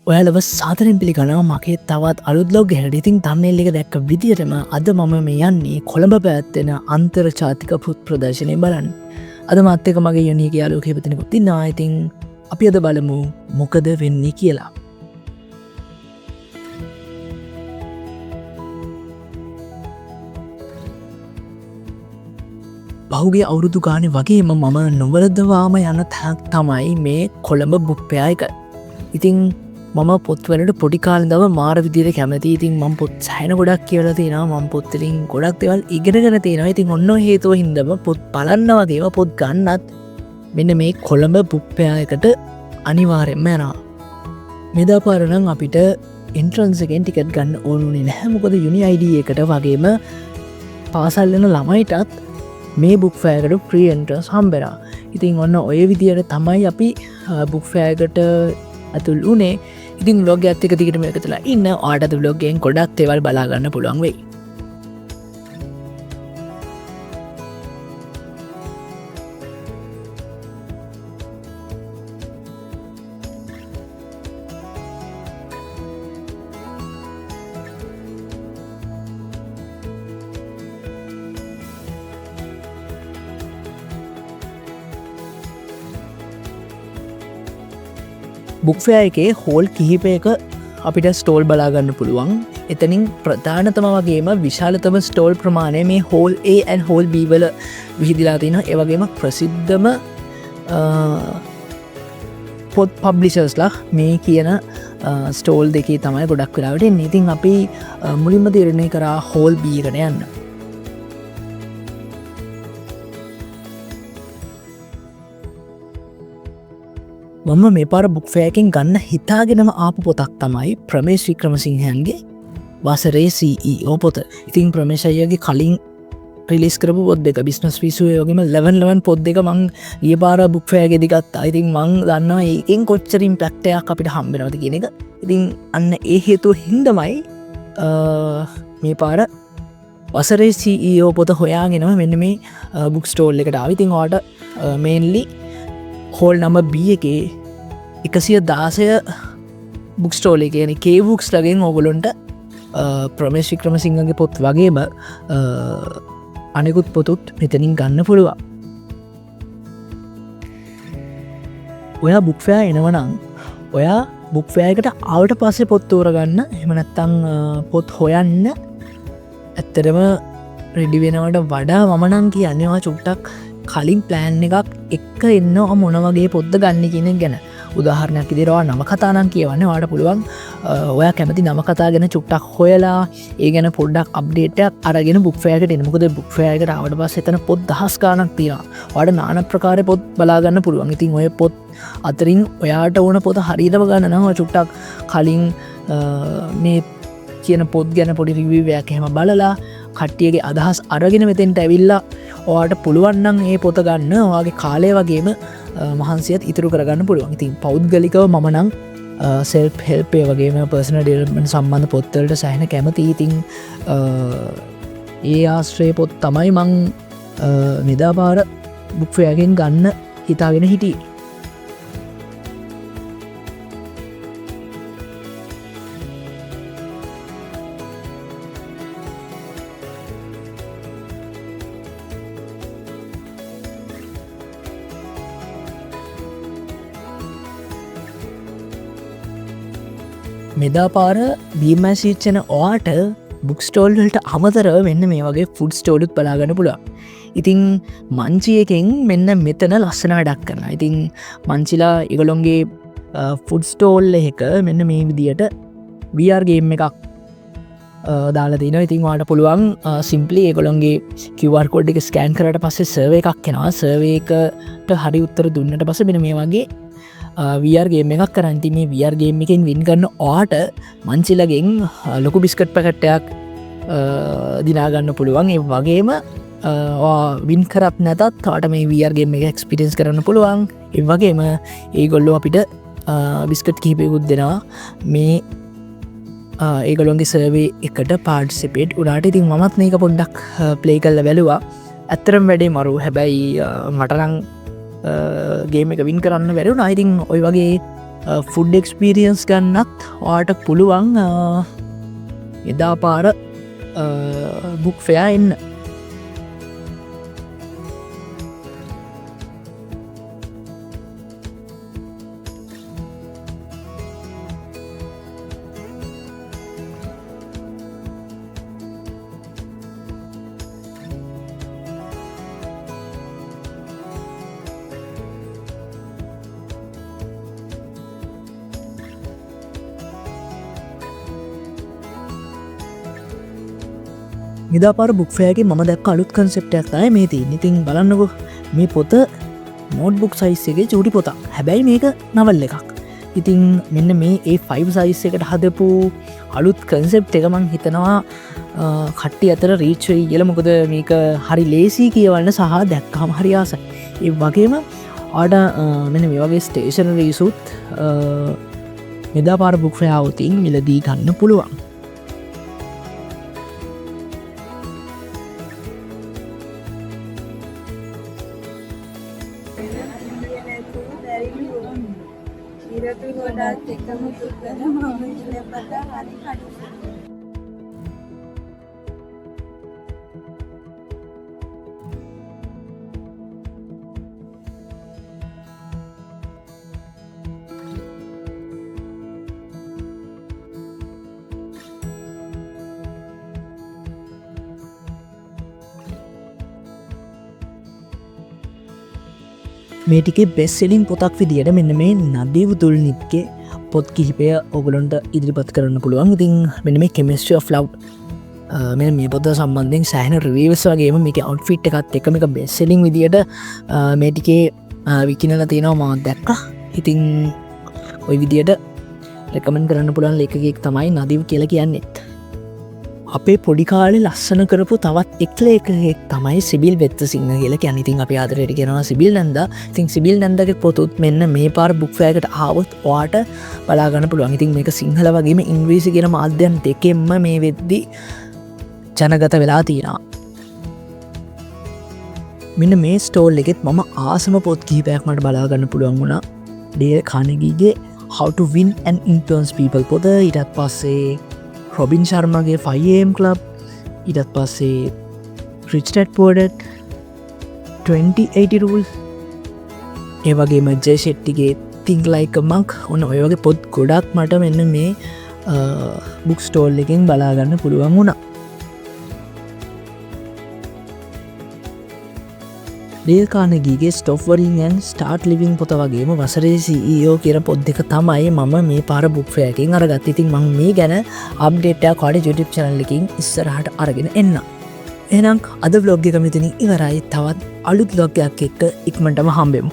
ඔයාලව සාතරෙන් පිළිගනවා මගේ තවත් අලුත්ලෝග හැඩිතින් තම්නෙල් එක දැක්ක විදිහටම අද මම මේ යන්නේ කොළඹ පැත්තෙන අන්තර් ජාතික පුත් ප්‍රදර්ශනය බලන්න. අද මත්තක මගේ යොනී යාලෝ කෙපතිනකුත් තින්නා ඉතින් අපි අද බලමු මොකද වෙන්නේ කියලා. පහුගේ අවුරුදු ගානේ වගේම මම නොවලදවාම යන තැක් තමයි මේ කොළඹ බුප්පයායක. ඉතිං මම පොත්වලට පොඩිකාලදව මාර විදිර කැමති ඉතින් මම පොත් සෑන ගොඩක් කියල තියෙන ම පොත්තලින් ගොඩක් දෙවල් ඉගෙනගෙන තියෙනවා ඉතින් ඔන්න හේතුව හින්දම පොත් පලන්න වගේම පොත් ගන්නත් මෙන්න මේ කොළඹ පුප්පයායකට අනිවාරෙන්ම යනවා. මෙදා පාරණං අපිට එන්ට්‍රන්සගෙන් ටිකට් ගන්න ඕනුනේ නැහැ මොකද යුනි අයිඩ එකට වගේම පාසල්ලන ළමයිටත් මේ බුක්ෆෑකට ප්‍රියන්ට්‍රස් හම්බෙලා ඉතින් ඔන්න ඔය විදියට තමයි අපි බුක්ෆෑකට ඇතුල් වනේ ඉතින් ලෝග ඇත්තක දිගටම එකතුලා ඉන්න ආටද බ්ලොග්ගෙන් ගොඩක් තෙවල් බලාගන්න පුළුවන් වෙයි. බුක්ෆෑ එකේ හෝල් කිහිපයක අපිට ස්ටෝල් බලාගන්න පුළුවන් එතනින් ප්‍රධානතම වගේම විශාලතම ස්ටෝල් ප්‍රමාණය මේ හෝල් A හෝල් B වල විහිදිලා තියෙන ඒවගේම ප්‍රසිද්ධම පොත් පබ්ලිෂර්ස්ලා මේ කියන ස්ටෝල් දෙකේ තමයි ගොඩක් වෙලාවට ඉතින් අපි මුලින්ම තීරණය කරා හෝල් B එකට යන්න. මම මේ පාර බුක්ෆෑකින් ගන්න හිතාගෙනම ආපු පොතක් තමයි ප්‍රමේශ වික්‍රමසිංහයන්ගේ වසරේ CEO පොත. ඉතින් ප්‍රමේශයගේ කලින් රිලිස් කරපු පොත් දෙක බිස්නස් පිසුවේ වගේම 11 පොත් දෙක මං ඊය පාර බුක්ෆෑගෙදි ගත්තා. ඉතින් මං දන්නවා ඒකෙන් කොච්චර ඉම්පැක්ට් එකක් අපිට හම්බ වෙනවද කියන එක. ඉතින් අන්න ඒ හේතුව හින්දමයි මේ පාර වසරේ CEO පොත හොයාගෙනම මෙන්න මේ බුක් ස්ටෝල් එකට ආවේ. ඉතින් ඔයාලට මේන්ලි හෝල් නම B එකේ 116 බුක් ස්ටෝල් එක කියන්නේ K-Books ලගෙන් ඕගොල්ලන්ට ප්‍රමේශ වික්‍රමසිංහගේ පොත් වගේම අනෙකුත් පොතුත් මෙතනින් ගන්න පුළුවන්. ඔයා බුක්ෆෑ එනවනම් ඔයා බුක්ෆෑයකට ආවට පස්සේ පොත් තෝරගන්න එහෙම නැත්නම් පොත් හොයන්න ඇත්තටම රෙඩි වෙනවට වඩා මම නම් කියන්නේවා චුට්ටක් කලින් ප්ලෑන් එකක් එක්ක එන්න මොන වගේ පොද්ද ගන්න කියන ගැන. උදාහරණයක් විදිහට නවකතානම් කියවන්න ඔයාලට පුළුවන් ඔයා කැමති නවකතා ගැන චුට්ටක් හොයලා ඒ ගැන පොඩ්ඩක් අප්ඩේට් එකක් අරගෙන බුක් ෆෙයාර් එකට එන්න. මොකද බුක් ෆෙයාර් එකට ආවට පස්සේ එතන පොත් දහස් ගාණක් තියෙනවා. ඔයාලට নানা ප්‍රකාරයේ පොත් බලා ගන්න පුළුවන්. ඉතින් ඔය පොත් අතරින් ඔයාට ඕන පොත හරියටම ගන්න නම් ඔය චුට්ටක් කලින් මේ කියන පොත් ගැන පොඩි රිවිව් එකක් එහෙම බලලා කට්ටියගේ අදහස් අරගෙන මෙතෙන්ට ඇවිල්ලා ඔයාට පුළුවන් නම් මේ පොත ගන්න ඔයාගේ කාලය වගේම මහන්සියත් ඉතුරු කරගන්න පුළුවන්. ඉතින් පෞද්ගලිකව මම නම් සෙල්ෆ් හෙල්ප් ඒ වගේම පර්සනල් ඩෙවලොප්මන්ට් සම්බන්ධ පොත් වලට සෑහෙන කැමතියි. ඉතින් ඒ ආශ්‍රය පොත් තමයි මං මෙදා පාර බුක් ෆෙයාර් ගන්න හිතාගෙන හිටියේ. මෙදා පාර බීමසිච්චන ඔයාට බුක් ස්ටෝල් වලට අමතරව මෙන්න මේ වගේ ෆුඩ් ස්ටෝලුත් බලාගන්න පුළුවන්. ඉතින් මංචියකෙන් මෙන්න මෙතන ලස්සන වැඩක් කරනවා. ඉතින් මංචිලා ඒගොල්ලොන්ගේ ෆුඩ් ස්ටෝල් එක මෙන්න මේ විදියට VR ගේම් එකක් දාලා තිනවා. ඉතින් ඔයාලට පුළුවන් සිම්පලි ඒගොල්ලොන්ගේ QR කෝඩ් එක ස්කෑන් කරලා පස්සේ සර්වේ එකක් එනවා. සර්වේ එකට හරි උත්තර දුන්නට පස්සේ මෙන්න මේ වගේ VR ගේම් එකක් කරන්න. ඉතින් මේ VR ගේම් එකෙන් වින් කරන ඔයාට මංචිලගෙන් ලොකු බිස්කට් පැකට්ටයක් දිනාගන්න පුළුවන්. ඒ වගේම වින් කරත් නැතත් තාට මේ VR ගේම් එක එක්ස්පීරියන්ස් කරන්න පුළුවන්. ඒ වගේම ඒගොල්ලෝ අපිට බිස්කට් කිහිපයකුත් දෙනවා මේ ඒගොල්ලොන්ගේ සර්වේ එකට පාර්ටිසිපේට් උනාට. ඉතින් මමත් මේක පොඩ්ඩක් ප්ලේ කරලා බැලුවා. ඇත්තරම් වැඩේ මරු. හැබැයි මටනම් ගේම එක වින් කරන්න වැරුණ. ඉතින් ඔය වගේ ෆුඩ් එක්ස්පීරියන්ස් ගන්නත් වාට පුළුවන් එදා පාර බුක් ෆෙයා එන්න. නිදාපාර බුක්ෆෑගේ ම දැක් අලුත් කන්සෙප්ට ඇයි මේ තිී ඉතින් බලන්නකු මේ පොත නෝට්බුක් සයිස්සගේ චූටි පොතා හැබැයි මේක නවල් එකක්. ඉතින් මෙන්න මේ ඒ5 සයිස් එකට හදපු අලුත් කන්සෙප් එකමං හිතනවා කට්ටි අතර රීච්වයි කියල මොකද මේක හරි ලේසි කියවන්න සහ දැක්කාම හරියාස. ඒ වගේම ආඩ මෙන මේ වගේ ස්ටේෂන රීසුත් මෙදා පාර බුක්ෆයාවතින් මිලදී ගන්න පුළුවන්. ඉරතු ගොඩත් එකම සුත්තන මම ඉලපත හරි කඩු මේටිකේ බෙස් සෙලින් පොතක් විදියට මෙන්න මේ නදීව තුල්නිත්ගේ පොත් කිහිපය ඔගලොන්ට ඉදිරිපත් කරන්න පුළුවන්. ඉතින් මෙන්න මේ කෙමිස්ට්‍රි of ලව් මේ පොත සම්බන්ධෙන් සෑහන රිවීවස් වගේම මේක අවට්ෆිට් එකත් එක එක බෙස් සෙලින් විදියට මේටිකේ විකිනල තියෙනවා මාත් දැක්ක. ඉතින් ඔය විදියට රෙකමෙන්ඩ් කරන්න පුළුවන් ලේඛකයෙක් තමයි නදීව කියලා කියන්නෙත්. අපේ පොඩිකාලෙ ලස්සන කරපු තවත් එක්ල එකෙක් තමයි සිබිල් වෙත්ත සිංහ කියල කැනිතින් අප ආදරයට කෙනවා සිබිල් නැන්ද ඉතින් සිබිල් නැන්දක පොතුත් මෙන්න මේ පාර බුක්ෆෑකට ආවත් වාට බලාගන්න පුළුවන්. ඉතින් මේක සිංහල වගේම ඉංග්‍රීසි කියන මාධ්‍යන් දෙකෙන්ම මේ වෙද්දි ජනගත වෙලා තියෙනවා. මෙන්න මේ ස්ටෝල් එකෙත් මම ආසම පොත් කිහිපයක් මට බලාගන්න පුළුවන් වුණා. ඩේල් කානගීගේ How to Win and Influence People පොත, ඊටත් පස්සේ රොබින් ශර්මගේ 5am Club, ඊටත් පස්සේ Rich Dad Poor Dad, 2080 Rules, ඒ වගේම J ෂෙට්ටිගේ Think Like a Monk. ඔන්න ඔය වගේ පොත් ගොඩක් මට මෙන්න මේ බුක් ස්ටෝල් එකෙන් බලාගන්න පුළුවන් වුණා. ඩේල් කානගීගේ Stop Worrying and Start Living පොත වගේම වසරේ CEO කියන පොත් දෙක තමයි මම මේ පාර බුක් ෆෙයාර් එකෙන් අරගත්තේ. ඉතින් මම මේ ගැන අප්ඩේට් එකක් ඔයාලගේ YouTube channel එකකින් ඉස්සරහට අරගෙන එන්න. එහෙනම් අද vlog එක මෙතනින් ඉවරයි. තවත් අලුත් vlog එකක් එක්ක ඉක්මනටම හම්බෙමු.